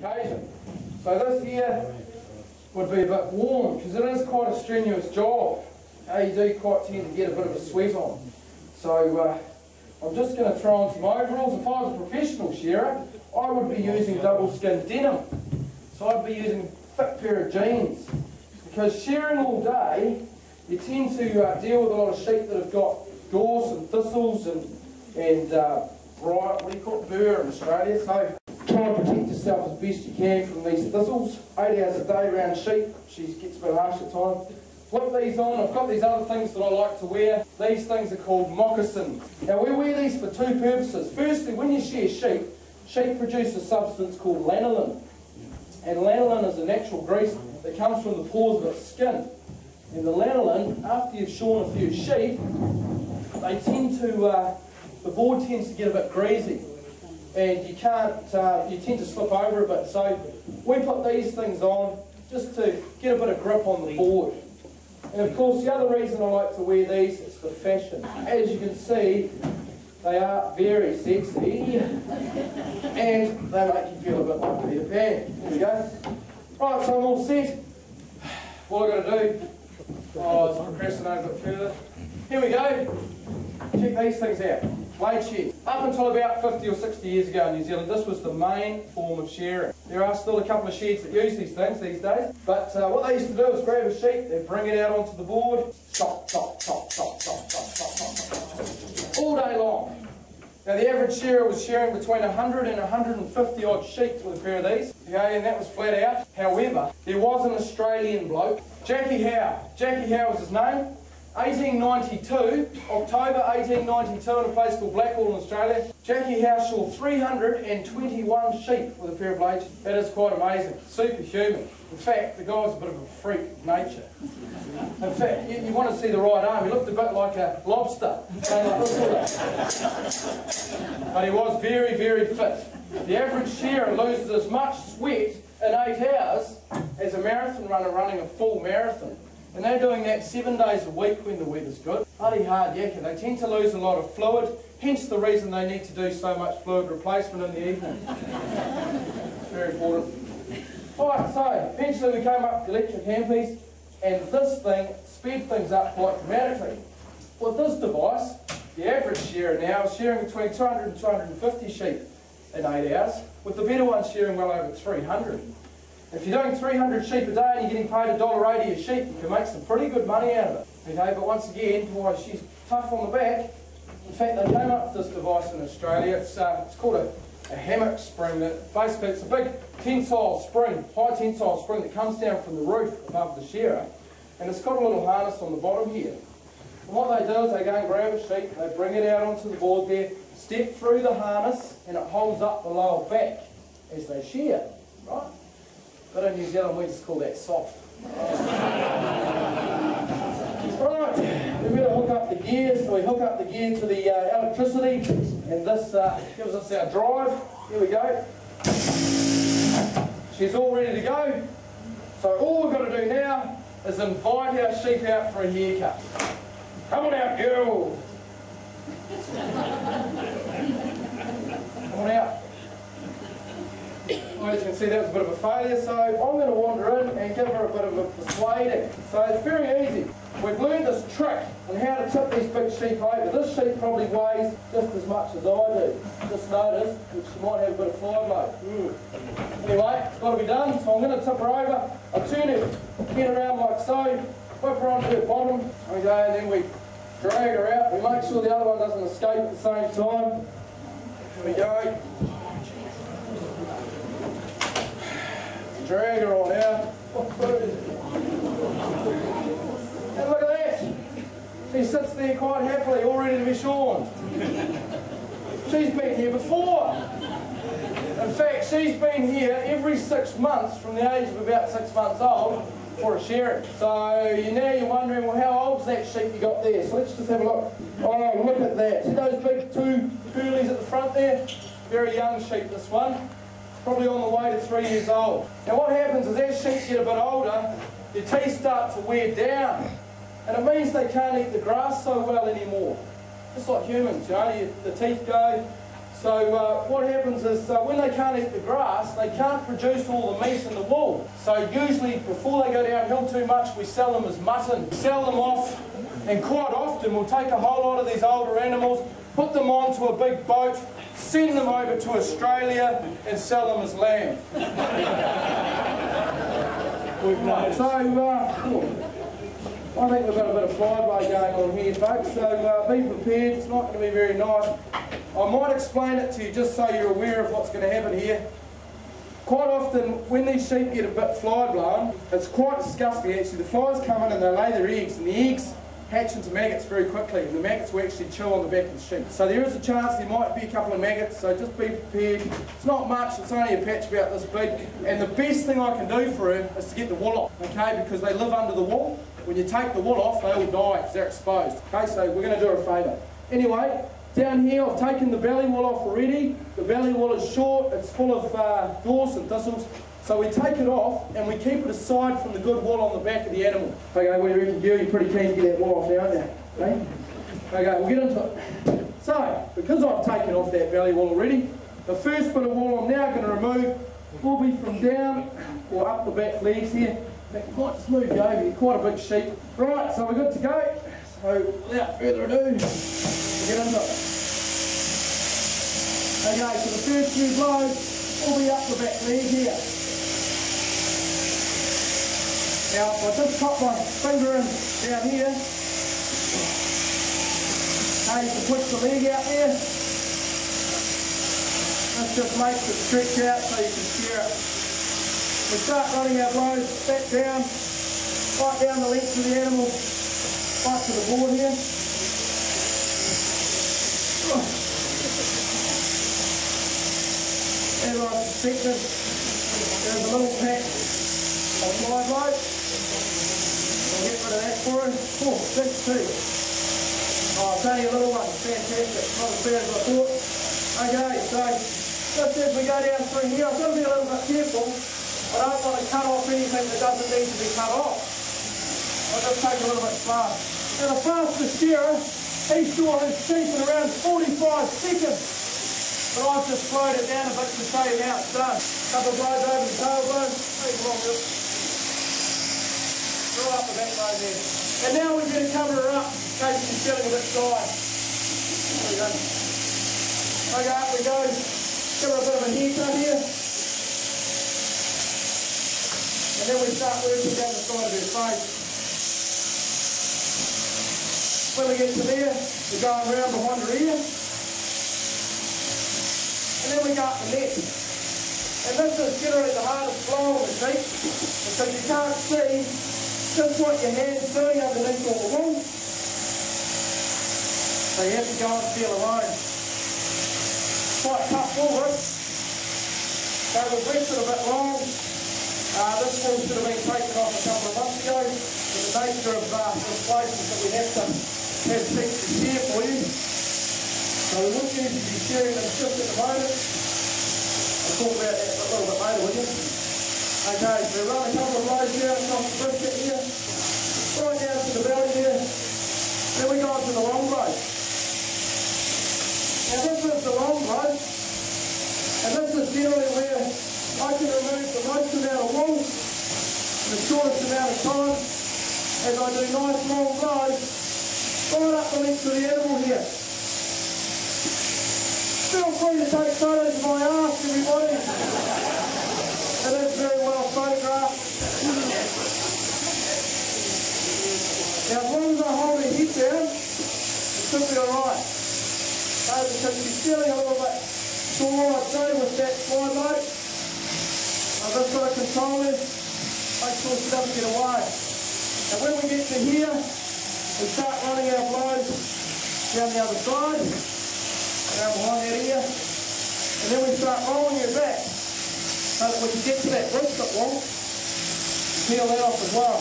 occasion. So this here would be a bit warm because it is quite a strenuous job. You do quite tend to get a bit of a sweat on. So I'm just going to throw on some overalls. If I was a professional shearer, I would be using double skin denim. So I'd be using a thick pair of jeans. Because shearing all day, you tend to deal with a lot of sheep that have got gorse and thistles and bright, what do you call it, burr in Australia. So try and protect yourself as best you can from these thistles. 8 hours a day around sheep, she gets a bit harsh at times. Flip these on. I've got these other things that I like to wear. These things are called moccasins. Now we wear these for two purposes. Firstly, when you shear sheep, sheep produce a substance called lanolin. And lanolin is a natural grease that comes from the pores of its skin. And the lanolin, after you've shorn a few sheep, they tend to, the board tends to get a bit greasy. And you can't, you tend to slip over a bit. So we put these things on just to get a bit of grip on the board. And of course the other reason I like to wear these is for fashion. As you can see, they are very sexy and they make you feel a bit like Peter Pan. Here we go. Right, so I'm all set. What I've got to do, just procrastinate a bit further. Here we go. Check these things out. Blade shed. Up until about 50 or 60 years ago in New Zealand, this was the main form of shearing. There are still a couple of sheds that use these things these days, but what they used to do is grab a sheep, they'd bring it out onto the board, chop, chop, chop, chop, chop, chop, chop, chop, chop, all day long. Now the average shearer was shearing between 100 and 150 odd sheep with a pair of these, okay, and that was flat out. However, there was an Australian bloke, Jackie Howe. Jackie Howe was his name. 1892, October 1892, in a place called Blackwall in Australia, Jackie Howe shore 321 sheep with a pair of blades. That is quite amazing, superhuman. In fact, the guy was a bit of a freak of nature. In fact, you want to see the right arm, he looked a bit like a lobster, but he was very, very fit. The average shearer loses as much sweat in 8 hours as a marathon runner running a full marathon. And they're doing that 7 days a week when the weather's good. Bloody hard yakka. They tend to lose a lot of fluid, hence the reason they need to do so much fluid replacement in the evening. It's very important. Alright, so eventually we came up with the electric handpiece, and this thing sped things up quite dramatically. With this device, the average shearer now is shearing between 200 and 250 sheep in 8 hours, with the better ones shearing well over 300. If you're doing 300 sheep a day and you're getting paid $1.80 a sheep, you can make some pretty good money out of it. Okay, but once again, boy, she's tough on the back. In fact, they came up with this device in Australia. It's called a hammock spring. Basically, it's a big tensile spring, high tensile spring that comes down from the roof above the shearer, and it's got a little harness on the bottom here. And what they do is they go and grab a sheep, they bring it out onto the board there, step through the harness, and it holds up the lower back as they shear, right? But in New Zealand we just call that soft. Right, we better hook up the gear, so we hook up the gear to the electricity, and this gives us our drive. Here we go. She's all ready to go. So all we've got to do now is invite our sheep out for a haircut. Come on out, girl. Come on out. As you can see, that was a bit of a failure, so I'm going to wander in and give her a bit of a persuading. So it's very easy. We've learned this trick on how to tip these big sheep over. This sheep probably weighs just as much as I do. Just notice that she might have a bit of fly blow. Anyway, it's got to be done, so I'm going to tip her over. I'll turn her head around like so, whip her onto her bottom, okay, and then we drag her out. We make sure the other one doesn't escape at the same time. Here we go. Drag her on out. And look at that. She sits there quite happily, all ready to be shorn. She's been here before. In fact, she's been here every 6 months from the age of about 6 months old for a shearing. So now you're wondering, well, how old's that sheep you got there? So let's just have a look. Oh, look at that. See those big two curlies at the front there? Very young sheep, this one. Probably on the way to 3 years old. Now what happens is as sheep get a bit older, their teeth start to wear down. And it means they can't eat the grass so well anymore. Just like humans, you know, the teeth go. So what happens is when they can't eat the grass, they can't produce all the meat and the wool. So usually before they go downhill too much, we sell them as mutton. We sell them off, and quite often we'll take a whole lot of these older animals, put them onto a big boat, send them over to Australia and sell them as lamb. So I think we've got a bit of flyby going on here, folks, so be prepared. It's not going to be very nice. I might explain it to you just so you're aware of what's going to happen here. Quite often, when these sheep get a bit fly blown, it's quite disgusting actually. The flies come in and they lay their eggs, and the eggs hatch into maggots very quickly, and the maggots will actually chew on the back of the sheep. So there is a chance there might be a couple of maggots, so just be prepared. It's not much, it's only a patch about this big, and the best thing I can do for her is to get the wool off, okay, because they live under the wool. When you take the wool off, they all die because they're exposed. Okay, so we're going to do her a favour. Anyway, down here I've taken the belly wool off already. The belly wool is short, it's full of gorse and thistles. So we take it off and we keep it aside from the good wool on the back of the animal. Okay, what do you reckon, Gil? You're pretty keen to get that wool off now, aren't you? Okay? Okay, we'll get into it. So, because I've taken off that belly wool already, the first bit of wool I'm now going to remove will be from down or up the back legs here. In fact, I might just move you over, you're quite a big sheep. Right, so we're good to go. So, without further ado, we'll get into it. Okay, so the first few blows will be up the back leg here. Now, if I just pop my finger in down here, okay, you can push the leg out there. This just makes it stretch out so you can shear it. We start running our blows back down, right down the length of the animal, right to the board here. As I suspected, there's a little patch of fly blow. We'll get rid of that for her. Oh, big too. Oh, it's only a little one. Fantastic. Not as bad as I thought. Okay, so just as we go down through here, I've got to be a little bit careful. I don't want to cut off anything that doesn't need to be cut off. I'll just take a little bit slow. Now the fastest shearer, he saw his sheep in around 45 seconds. But I've just slowed it down a bit to show you how it's done. Couple of blows over the tailbone. Hey, come on, Bill. Right up the back bone there. And now we're going to cover her up in case she's feeling a bit tired. There we go. Okay, up we go. Give her a bit of a haircut here. And then we start working down the side of her face. When we get to there, we're going round behind her ear. And then we go up the neck. And this is generally the hardest blow on the sheep, because you can't see just what your hand's doing underneath all the wool. So you have to go and feel her own. Quite tough wool, this. So we've left it a bit long. This wool should have been taken off a couple of months ago, but the nature of this place is that we have to have sheep to shear for you. So we wouldn't usually be shearing them just at the moment. I'll talk about that a little bit later with you. Okay, so we run a couple of blows down across the brisket here, right down to the belly there. Then we go on to the long blow. Now this is the long blow, and this is generally where I can remove the most amount of wool in the shortest amount of time as I do nice long blows right up the length of the animal here. Feel free to take photos of my arse, everybody. It is very well photographed. Now as long as I hold her head down, it should be alright. Because she's feeling a little bit sore, I'd say, with that fly blow. I've just got to control her, make sure she doesn't get away. And when we get to here, we start running our blows down the other side. Down behind that ear, and then we start rolling her back so that we can get to that brisket wool, peel that off as well.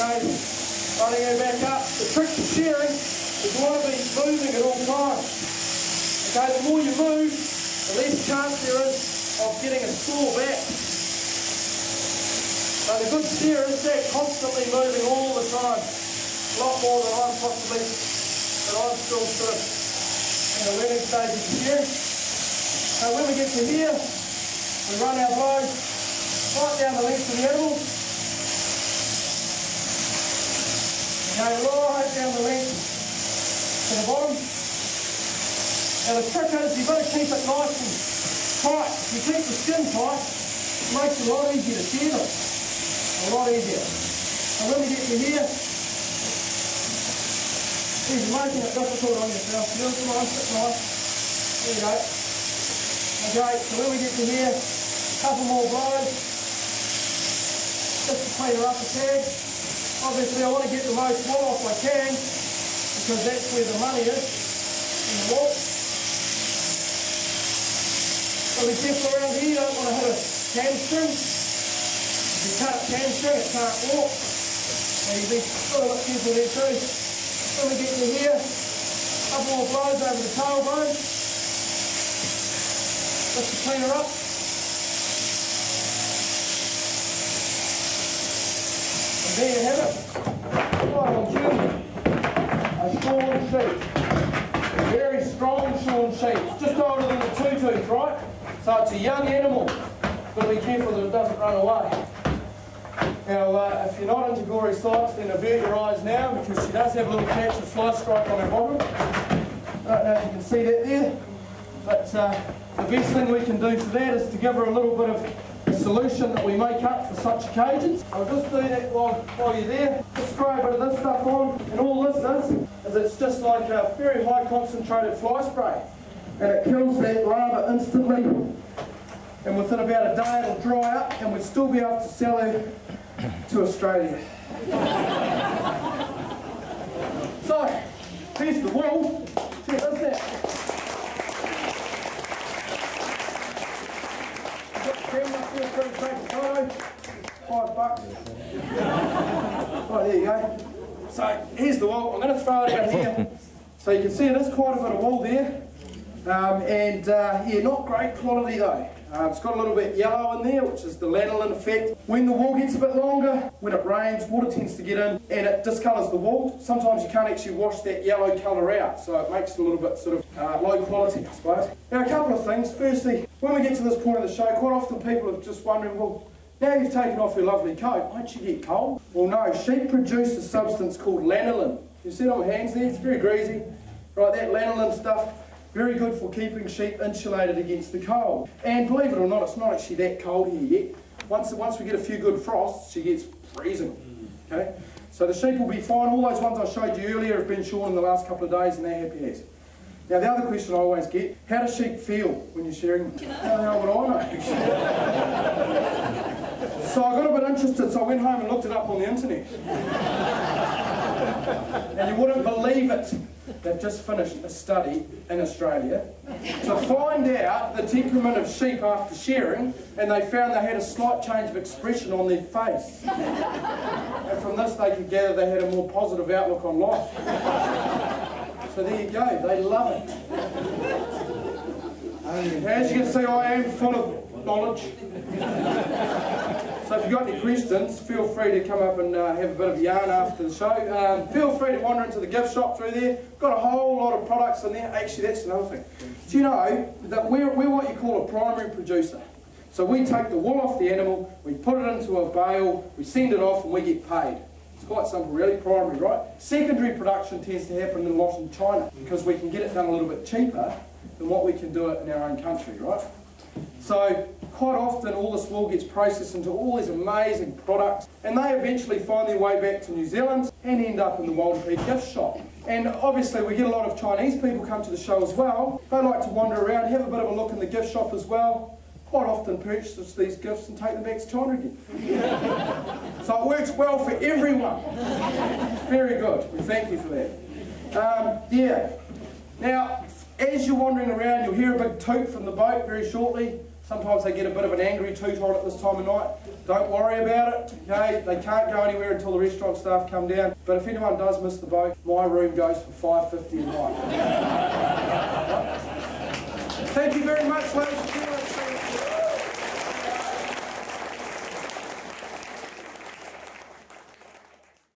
Okay, running her back up. The trick to shearing is you want to be moving at all times. Okay, the more you move, the less chance there is of getting a sore back. So the good shearers, they're constantly moving all the time. A lot more than I'm possibly, but I'm still sort of the learning stages here. So when we get to here, we run our blows right down the length of the animal. Go right down the length to the bottom. Now the trick is you've got to keep it nice and tight. If you keep the skin tight, it makes it a lot easier to shear them. A lot easier. And when we get to here, you're making it difficult on yourself. Just nice, bit nice. There you go. Okay, so when we get to here, a couple more blows. Just to clean her up a tad. Obviously I want to get the most wool off I can, because that's where the money is, in the wool. So be careful around here, you don't want to hit a hamstring. If you cut a hamstring, it can't walk. So you be a little bit careful there too. When we get to here, a couple more blows over the tailbone, just to clean her up. And there you have it, right on cue, a shorn sheep. A very strong shorn sheep. It's just older than the two-tooth, right? So it's a young animal. Got to be careful that it doesn't run away. Now, if you're not into gory sights, then avert your eyes now, because she does have a little patch of fly stripe on her bottom. I don't know if you can see that there, but the best thing we can do for that is to give her a little bit of a solution that we make up for such occasions. I'll just do that while you're there. Just spray a bit of this stuff on, and all this is it's just like a very high concentrated fly spray, and it kills that larva instantly, and within about a day it'll dry up, and we'll still be able to sell her to Australia. So, here's the wool. Check this out. $5. Oh, there you go. So, here's the wool. I'm going to throw it out here. So you can see there's quite a bit of wool there. Yeah, not great quality though. It's got a little bit yellow in there, which is the lanolin effect. When the wool gets a bit longer, when it rains, water tends to get in and it discolours the wool. Sometimes you can't actually wash that yellow colour out, so it makes it a little bit sort of low quality, I suppose. Now, a couple of things. Firstly, when we get to this point of the show, quite often people are just wondering, well, now you've taken off your lovely coat, won't you get cold? Well, no, sheep produce a substance called lanolin. You see it on my hands there? It's very greasy. Right, that lanolin stuff, very good for keeping sheep insulated against the cold. And believe it or not, it's not actually that cold here yet. Once we get a few good frosts, she gets freezing. Okay? So the sheep will be fine. All those ones I showed you earlier have been shorn in the last couple of days and they're happy as. Now the other question I always get, how do sheep feel when you're shearing them? How the hell would I know? So I got a bit interested, so I went home and looked it up on the internet. And you wouldn't believe it. They've just finished a study in Australia to find out the temperament of sheep after shearing, and they found they had a slight change of expression on their face. And from this they could gather they had a more positive outlook on life. So there you go, they love it. As you can see, I am full of knowledge. So if you've got any questions, feel free to come up and have a bit of a yarn after the show. Feel free to wander into the gift shop through there. Got a whole lot of products in there. Actually, that's another thing. Do you know that we're what you call a primary producer? So we take the wool off the animal, we put it into a bale, we send it off and we get paid. It's quite simple, really, primary, right? Secondary production tends to happen a lot in China because we can get it done a little bit cheaper than what we can do it in our own country, right? So quite often all this wool gets processed into all these amazing products, and they eventually find their way back to New Zealand and end up in the Wild Pea gift shop. And obviously we get a lot of Chinese people come to the show as well. They like to wander around, have a bit of a look in the gift shop as well. Quite often purchase these gifts and take them back to China again. So it works well for everyone. Very good. We thank you for that. Yeah. Now, as you're wandering around, you'll hear a big toot from the boat very shortly. Sometimes they get a bit of an angry toot on at this time of night. Don't worry about it, okay? They can't go anywhere until the restaurant staff come down. But if anyone does miss the boat, my room goes for $5.50 a night. Thank you very much, ladies and gentlemen.